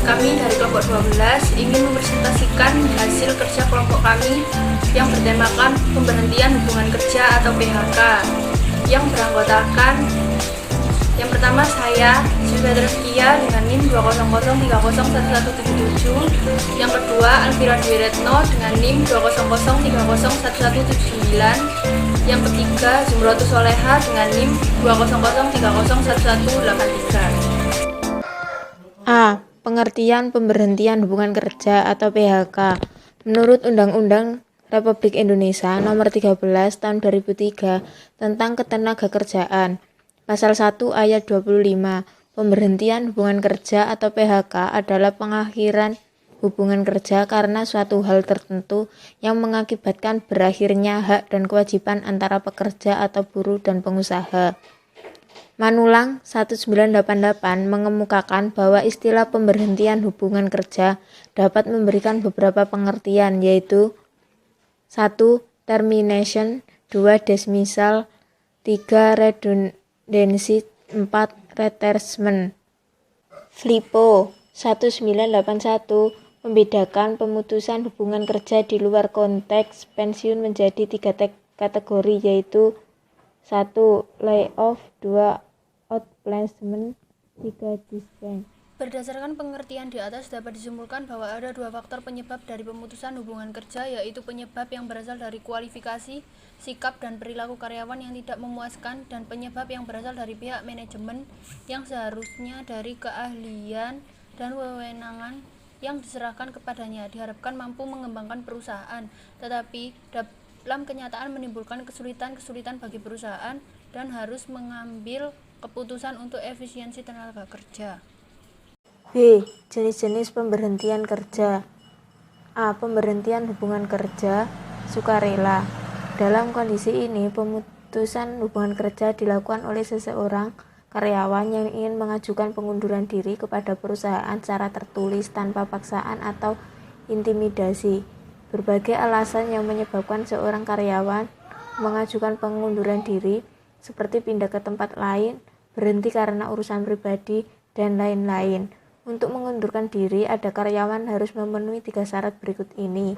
Kami dari kelompok 12 ingin mempresentasikan hasil kerja kelompok kami yang bertemakan pemberhentian hubungan kerja atau PHK yang beranggotakan yang pertama saya, Sylvia Treskia dengan NIM 20030301177. Yang kedua, Alvira Dwi Retno dengan NIM 200301179. Yang ketiga, Zumrotu Soleha dengan NIM 200301183. A. Pengertian pemberhentian hubungan kerja atau PHK. Menurut Undang-Undang Republik Indonesia Nomor 13 Tahun 2003 tentang Ketenagakerjaan, Pasal 1 Ayat 25, pemberhentian hubungan kerja atau PHK adalah pengakhiran hubungan kerja karena suatu hal tertentu yang mengakibatkan berakhirnya hak dan kewajiban antara pekerja atau buruh dan pengusaha. Manulang 1988 mengemukakan bahwa istilah pemberhentian hubungan kerja dapat memberikan beberapa pengertian, yaitu 1. Termination, 2. Dismissal, 3. Redundancy, 4. Retrenchment. Flippo 1981 membedakan pemutusan hubungan kerja di luar konteks pensiun menjadi 3 kategori, yaitu 1. Layoff, 2. Outplacement, 3. Disband. Berdasarkan pengertian di atas dapat disimpulkan bahwa ada 2 faktor penyebab dari pemutusan hubungan kerja, yaitu penyebab yang berasal dari kualifikasi, sikap, dan perilaku karyawan yang tidak memuaskan, dan penyebab yang berasal dari pihak manajemen yang seharusnya dari keahlian dan wewenangan yang diserahkan kepadanya diharapkan mampu mengembangkan perusahaan, tetapi dalam kenyataan menimbulkan kesulitan bagi perusahaan dan harus mengambil keputusan untuk efisiensi tenaga kerja. B. Jenis-jenis pemberhentian kerja. A. Pemberhentian hubungan kerja sukarela. Dalam kondisi ini, pemutusan hubungan kerja dilakukan oleh seseorang karyawan yang ingin mengajukan pengunduran diri kepada perusahaan secara tertulis tanpa paksaan atau intimidasi. Berbagai alasan yang menyebabkan seorang karyawan mengajukan pengunduran diri, seperti pindah ke tempat lain, berhenti karena urusan pribadi, dan lain-lain. Untuk mengundurkan diri, ada karyawan harus memenuhi 3 syarat berikut ini.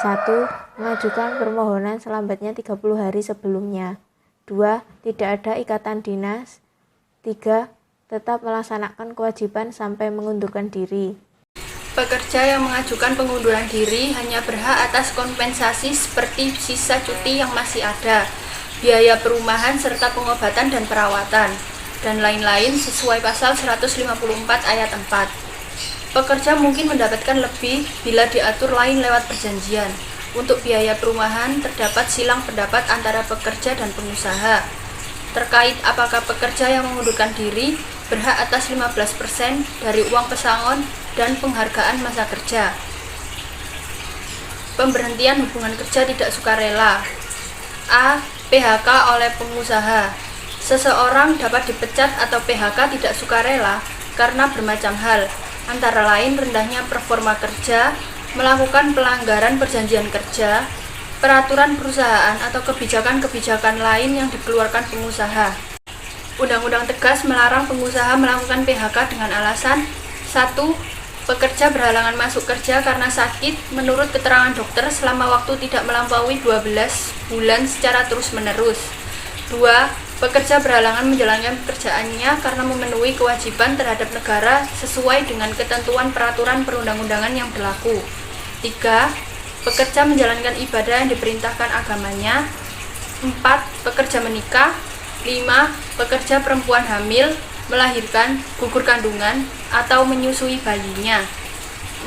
1. Mengajukan permohonan selambatnya 30 hari sebelumnya. 2. Tidak ada ikatan dinas. 3. Tetap melaksanakan kewajiban sampai mengundurkan diri. Pekerja yang mengajukan pengunduran diri hanya berhak atas kompensasi seperti sisa cuti yang masih ada, biaya perumahan serta pengobatan dan perawatan, dan lain-lain sesuai pasal 154 ayat 4. Pekerja mungkin mendapatkan lebih bila diatur lain lewat perjanjian. Untuk biaya perumahan terdapat silang pendapat antara pekerja dan pengusaha terkait apakah pekerja yang mengundurkan diri berhak atas 15% dari uang pesangon dan penghargaan masa kerja. Pemberhentian hubungan kerja tidak sukarela. A. PHK oleh pengusaha. Seseorang dapat dipecat atau PHK tidak sukarela karena bermacam hal, antara lain rendahnya performa kerja, melakukan pelanggaran perjanjian kerja, peraturan perusahaan, atau kebijakan-kebijakan lain yang dikeluarkan pengusaha. Undang-undang tegas melarang pengusaha melakukan PHK dengan alasan 1. Pekerja berhalangan masuk kerja karena sakit menurut keterangan dokter selama waktu tidak melampaui 12 bulan secara terus-menerus. 2. Pekerja berhalangan menjalankan pekerjaannya karena memenuhi kewajiban terhadap negara sesuai dengan ketentuan peraturan perundang-undangan yang berlaku. 3. Pekerja menjalankan ibadah yang diperintahkan agamanya. 4. Pekerja menikah. 5. Pekerja perempuan hamil, melahirkan, gugur kandungan, atau menyusui bayinya.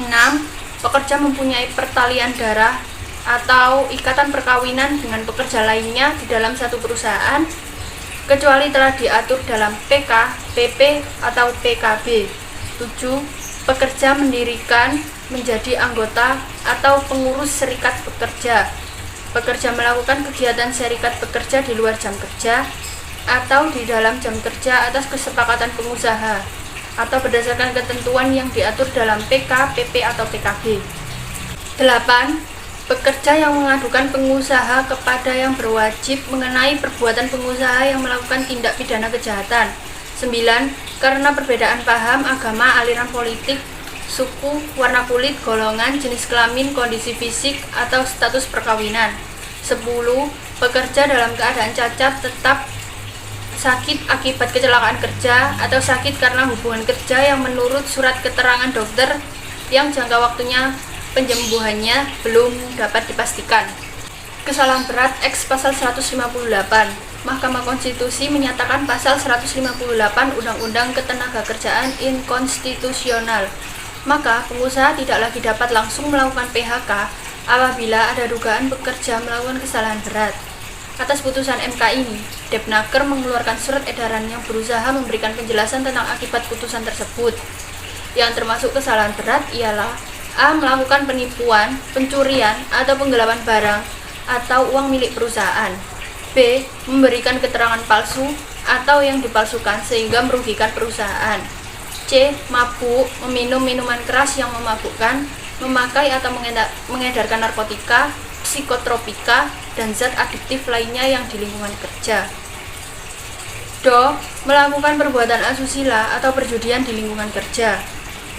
6. Pekerja mempunyai pertalian darah atau ikatan perkawinan dengan pekerja lainnya di dalam satu perusahaan, kecuali telah diatur dalam PK, PP, atau PKB. 7. Pekerja mendirikan, menjadi anggota, atau pengurus serikat pekerja. Pekerja melakukan kegiatan serikat pekerja di luar jam kerja atau di dalam jam kerja atas kesepakatan pengusaha atau berdasarkan ketentuan yang diatur dalam PK, PP, atau PKB. 8. Pekerja yang mengadukan pengusaha kepada yang berwajib mengenai perbuatan pengusaha yang melakukan tindak pidana kejahatan. 9. Karena perbedaan paham, agama, aliran politik, suku, warna kulit, golongan, jenis kelamin, kondisi fisik, atau status perkawinan. 10. Pekerja dalam keadaan cacat, tetap, sakit akibat kecelakaan kerja, atau sakit karena hubungan kerja yang menurut surat keterangan dokter yang jangka waktunya penyembuhannya belum dapat dipastikan. Kesalahan berat X pasal 158. Mahkamah Konstitusi menyatakan pasal 158 Undang-Undang Ketenagakerjaan inkonstitusional. Maka pengusaha tidak lagi dapat langsung melakukan PHK apabila ada dugaan pekerja melakukan kesalahan berat. Atas putusan MK ini, Depnaker mengeluarkan surat edaran yang berusaha memberikan penjelasan tentang akibat putusan tersebut. Yang termasuk kesalahan berat ialah A. Melakukan penipuan, pencurian, atau penggelapan barang atau uang milik perusahaan. B. Memberikan keterangan palsu atau yang dipalsukan sehingga merugikan perusahaan. C. Mabuk, meminum minuman keras yang memabukkan, memakai atau mengedarkan narkotika, psikotropika, dan zat adiktif lainnya yang di lingkungan kerja. Do. Melakukan perbuatan asusila atau perjudian di lingkungan kerja.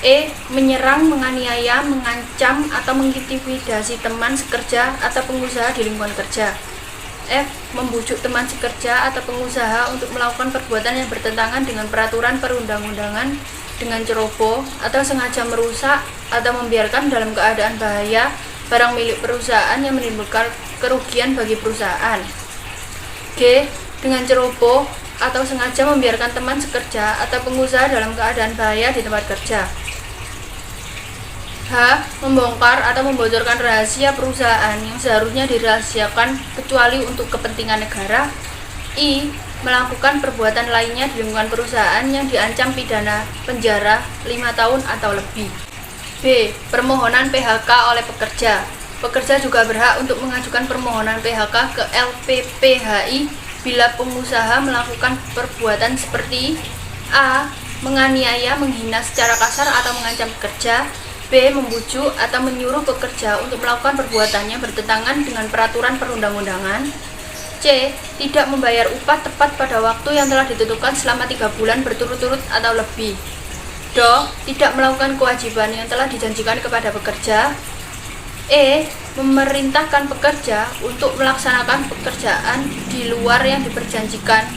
E. Menyerang, menganiaya, mengancam, atau mengintimidasi teman sekerja atau pengusaha di lingkungan kerja. F. Membujuk teman sekerja atau pengusaha untuk melakukan perbuatan yang bertentangan dengan peraturan perundang-undangan dengan ceroboh atau sengaja merusak atau membiarkan dalam keadaan bahaya barang milik perusahaan yang menimbulkan kerugian bagi perusahaan. G. Dengan ceroboh atau sengaja membiarkan teman sekerja atau pengusaha dalam keadaan bahaya di tempat kerja. H. Membongkar atau membocorkan rahasia perusahaan yang seharusnya dirahasiakan kecuali untuk kepentingan negara. I. Melakukan perbuatan lainnya di lingkungan perusahaan yang diancam pidana penjara 5 tahun atau lebih. B. Permohonan PHK oleh pekerja. Pekerja juga berhak untuk mengajukan permohonan PHK ke LPPHI bila pengusaha melakukan perbuatan seperti A. Menganiaya, menghina secara kasar atau mengancam pekerja. B. Membujuk atau menyuruh pekerja untuk melakukan perbuatan yang bertentangan dengan peraturan perundang-undangan. C. Tidak membayar upah tepat pada waktu yang telah ditentukan selama 3 bulan berturut-turut atau lebih. Do. Tidak melakukan kewajiban yang telah dijanjikan kepada pekerja. E. Memerintahkan pekerja untuk melaksanakan pekerjaan di luar yang diperjanjikan.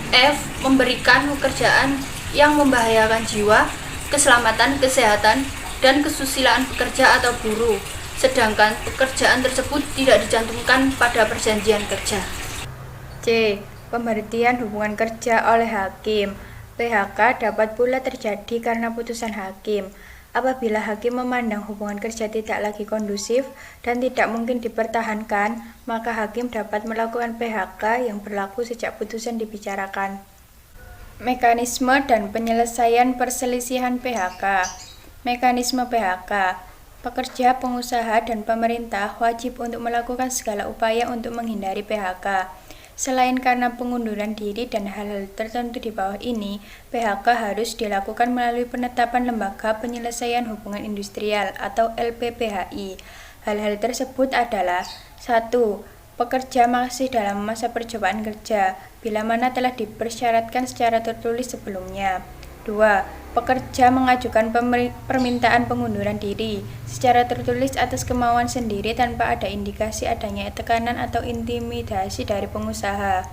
F. Memberikan pekerjaan yang membahayakan jiwa, keselamatan, kesehatan, dan kesusilaan pekerja atau buruh, sedangkan pekerjaan tersebut tidak dicantumkan pada perjanjian kerja. C. Pemberhentian hubungan kerja oleh hakim. PHK dapat pula terjadi karena putusan hakim. Apabila hakim memandang hubungan kerja tidak lagi kondusif dan tidak mungkin dipertahankan, maka hakim dapat melakukan PHK yang berlaku sejak putusan dibicarakan. Mekanisme dan penyelesaian perselisihan PHK. Mekanisme PHK. Pekerja, pengusaha, dan pemerintah wajib untuk melakukan segala upaya untuk menghindari PHK. Selain karena pengunduran diri dan hal-hal tertentu di bawah ini, PHK harus dilakukan melalui penetapan Lembaga Penyelesaian Hubungan Industrial atau LPPHI. Hal-hal tersebut adalah 1. Pekerja masih dalam masa percobaan kerja, bila mana telah dipersyaratkan secara tertulis sebelumnya. 2. Pekerja mengajukan permintaan pengunduran diri secara tertulis atas kemauan sendiri tanpa ada indikasi adanya tekanan atau intimidasi dari pengusaha.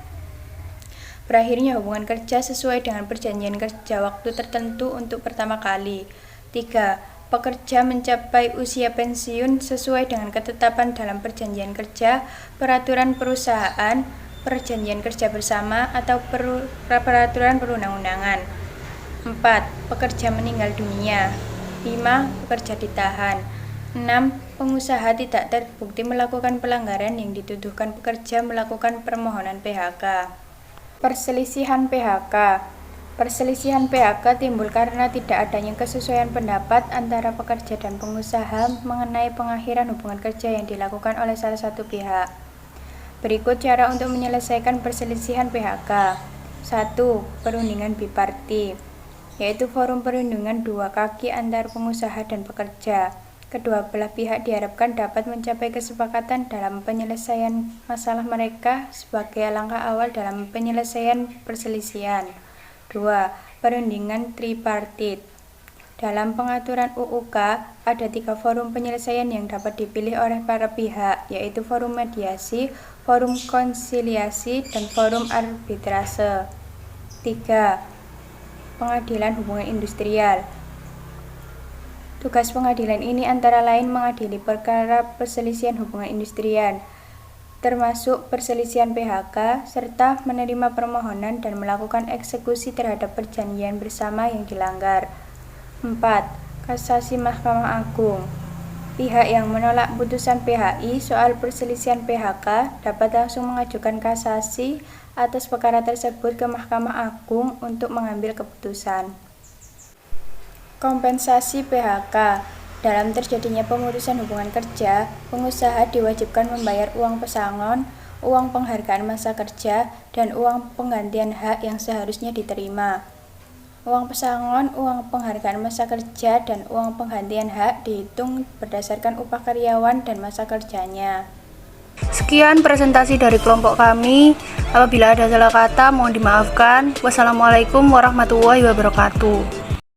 Berakhirnya hubungan kerja sesuai dengan perjanjian kerja waktu tertentu untuk pertama kali. 3. Pekerja mencapai usia pensiun sesuai dengan ketetapan dalam perjanjian kerja, peraturan perusahaan, perjanjian kerja bersama, atau peraturan perundang-undangan. 4. Pekerja meninggal dunia. 5. Pekerja ditahan. 6. Pengusaha tidak terbukti melakukan pelanggaran yang dituduhkan pekerja melakukan permohonan PHK. Perselisihan PHK. Perselisihan PHK timbul karena tidak adanya kesesuaian pendapat antara pekerja dan pengusaha mengenai pengakhiran hubungan kerja yang dilakukan oleh salah satu pihak. Berikut cara untuk menyelesaikan perselisihan PHK. 1. Perundingan biparti, yaitu forum perundingan dua kaki antar pengusaha dan pekerja. Kedua belah pihak diharapkan dapat mencapai kesepakatan dalam penyelesaian masalah mereka sebagai langkah awal dalam penyelesaian perselisihan. 2. Perundingan tripartit. Dalam pengaturan UUK, ada 3 forum penyelesaian yang dapat dipilih oleh para pihak, yaitu forum mediasi, forum konsiliasi, dan forum arbitrase. 3. Pengadilan hubungan industrial. Tugas pengadilan ini antara lain mengadili perkara perselisihan hubungan industrial, termasuk perselisihan PHK, serta menerima permohonan dan melakukan eksekusi terhadap perjanjian bersama yang dilanggar. 4. Kasasi Mahkamah Agung. Pihak yang menolak putusan PHI soal perselisihan PHK dapat langsung mengajukan kasasi atas perkara tersebut ke Mahkamah Agung untuk mengambil keputusan. Kompensasi PHK. Dalam terjadinya pemutusan hubungan kerja, pengusaha diwajibkan membayar uang pesangon, uang penghargaan masa kerja, dan uang penggantian hak yang seharusnya diterima. Uang pesangon, uang penghargaan masa kerja, dan uang penggantian hak dihitung berdasarkan upah karyawan dan masa kerjanya. Sekian presentasi dari kelompok kami. Apabila ada salah kata, mohon dimaafkan. Wassalamualaikum warahmatullahi wabarakatuh.